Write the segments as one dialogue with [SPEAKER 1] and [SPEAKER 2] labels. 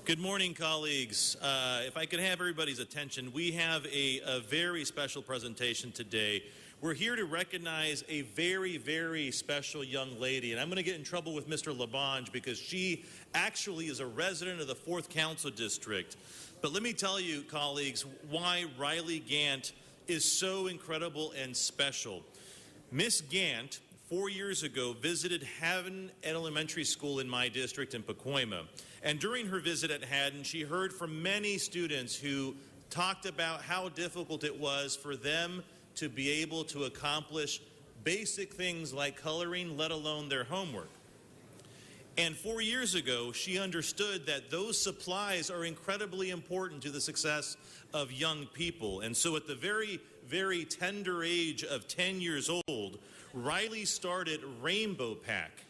[SPEAKER 1] Good morning, colleagues. If I could have everybody's attention, we have a very special presentation today. We're here to recognize a very, very special young lady, and I'm going to get in trouble with Mr. LaBonge because she actually is a resident of the 4th Council District. But let me tell you, colleagues, why Riley Gantt is so incredible and special. Miss Gantt, 4 years ago, visited Haddon Elementary School in my district in Pacoima. And during her visit at Haddon, she heard from many students who talked about how difficult it was for them to be able to accomplish basic things like coloring, let alone their homework. And 4 years ago, she understood that those supplies are incredibly important to the success of young people. And so at the very, very tender age of 10 years old, Riley started Rainbow Pack,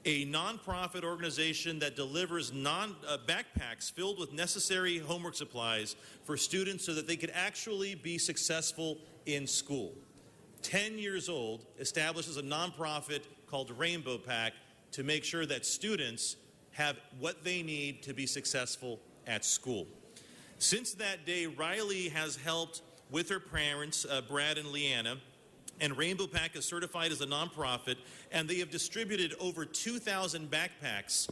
[SPEAKER 1] a nonprofit organization that delivers backpacks filled with necessary homework supplies for students so that they could actually be successful in school. 10 years old, establishes a nonprofit called Rainbow Pack to make sure that students have what they need to be successful at school. Since that day, Riley has helped with her parents, Brad and Leanna, and Rainbow Pack is certified as a nonprofit, and they have distributed over 2,000 backpacks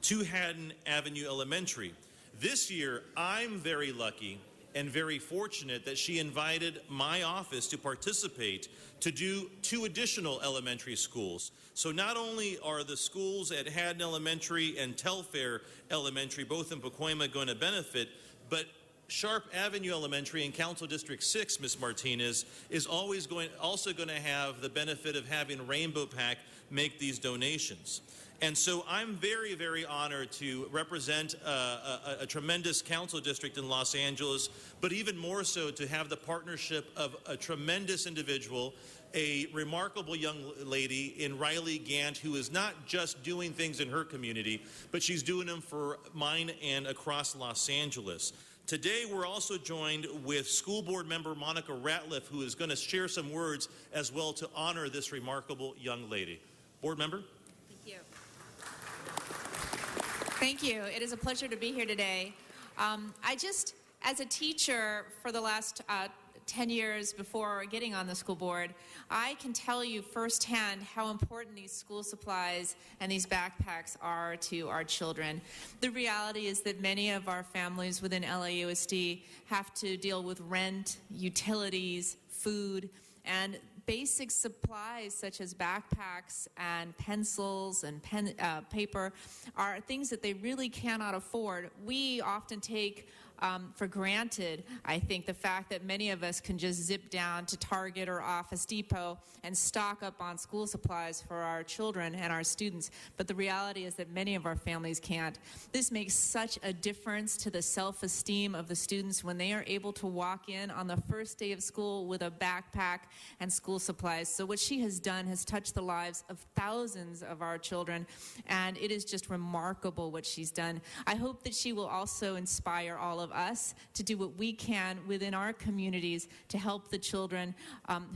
[SPEAKER 1] to Haddon Avenue Elementary. This year, I'm very lucky and very fortunate that she invited my office to participate to do 2 additional elementary schools. So not only are the schools at Haddon Elementary and Telfair Elementary, both in Pacoima, going to benefit, but Sharp Avenue Elementary in Council District 6, Ms. Martinez, is also going to have the benefit of having Rainbow Pack make these donations. And so I'm very, very honored to represent a tremendous council district in Los Angeles, but even more so to have the partnership of a tremendous individual, a remarkable young lady in Riley Gantt, who is not just doing things in her community, but she's doing them for mine and across Los Angeles. Today, we're also joined with school board member Monica Ratliff, who is going to share some words as well to honor this remarkable young lady. Board member?
[SPEAKER 2] Thank you. Thank you. It is a pleasure to be here today. As a teacher for the last 10 years before getting on the school board, I can tell you firsthand how important these school supplies and these backpacks are to our children. The reality is that many of our families within LAUSD have to deal with rent, utilities, food, and basic supplies such as backpacks and pencils and paper are things that they really cannot afford. We often take for granted, I think, the fact that many of us can just zip down to Target or Office Depot and stock up on school supplies for our children and our students. But the reality is that many of our families can't. This makes such a difference to the self-esteem of the students when they are able to walk in on the first day of school with a backpack and school supplies. So what she has done has touched the lives of thousands of our children, and it is just remarkable what she's done. I hope that she will also inspire all of us to do what we can within our communities to help the children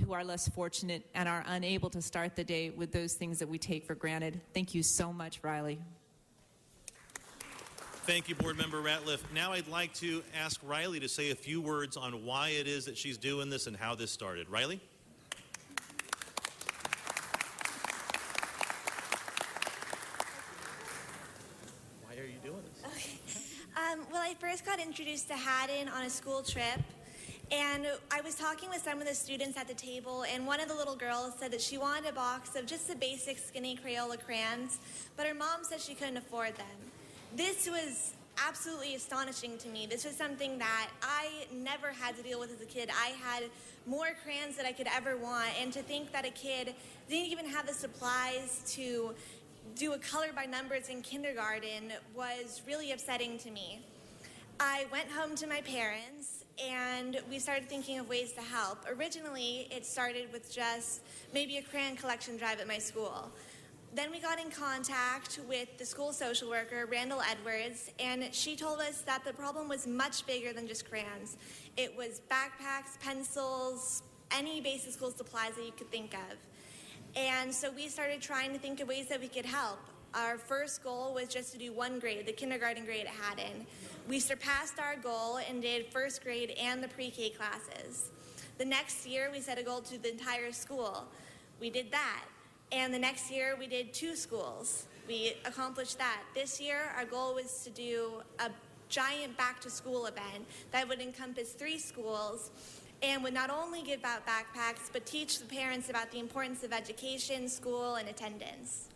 [SPEAKER 2] who are less fortunate and are unable to start the day with those things that we take for granted. Thank you so much, Riley.
[SPEAKER 1] Thank you, Board Member Ratliff. Now I'd like to ask Riley to say a few words on why it is that she's doing this and how this started. Riley? Why are you doing this?
[SPEAKER 3] Okay. Well, I first got introduced to Haddon on a school trip, and I was talking with some of the students at the table, and one of the little girls said that she wanted a box of just the basic skinny Crayola crayons, but her mom said she couldn't afford them. This was absolutely astonishing to me. This was something that I never had to deal with as a kid. I had more crayons than I could ever want, and to think that a kid didn't even have the supplies to do a color by numbers in kindergarten was really upsetting to me. I went home to my parents and we started thinking of ways to help. Originally, it started with just maybe a crayon collection drive at my school. Then we got in contact with the school social worker, Randall Edwards, and she told us that the problem was much bigger than just crayons. It was backpacks, pencils, any basic school supplies that you could think of. And so we started trying to think of ways that we could help. Our first goal was just to do one grade, the kindergarten grade at Haddon. We surpassed our goal and did first grade and the pre-K classes. The next year, we set a goal to the entire school. We did that. And the next year, we did 2 schools. We accomplished that. This year, our goal was to do a giant back-to-school event that would encompass 3 schools and would not only give out backpacks, but teach the parents about the importance of education, school, and attendance.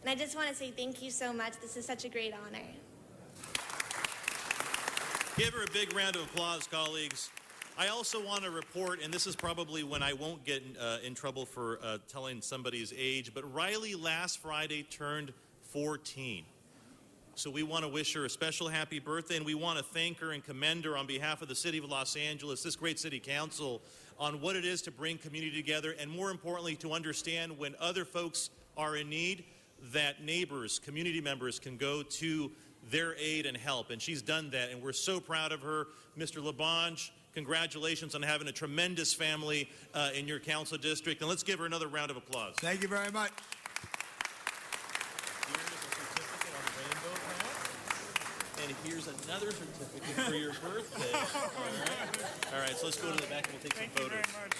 [SPEAKER 3] And I just want to say thank you so much. This is such a great honor.
[SPEAKER 1] Give her a big round of applause, colleagues. I also want to report, and this is probably when I won't get in trouble for telling somebody's age, but Riley last Friday turned 14. So we want to wish her a special happy birthday, and we want to thank her and commend her on behalf of the City of Los Angeles, this great city council, on what it is to bring community together, and more importantly, to understand when other folks are in need, that neighbors, community members can go to their aid and help. And she's done that, and we're so proud of her. Mr. LaBonge, congratulations on having a tremendous family in your council district. And let's give her another round of applause.
[SPEAKER 4] Thank you very much.
[SPEAKER 1] And here's another certificate for your birthday. All right, so let's go to the back and we'll take some photos.
[SPEAKER 5] Thank you very much.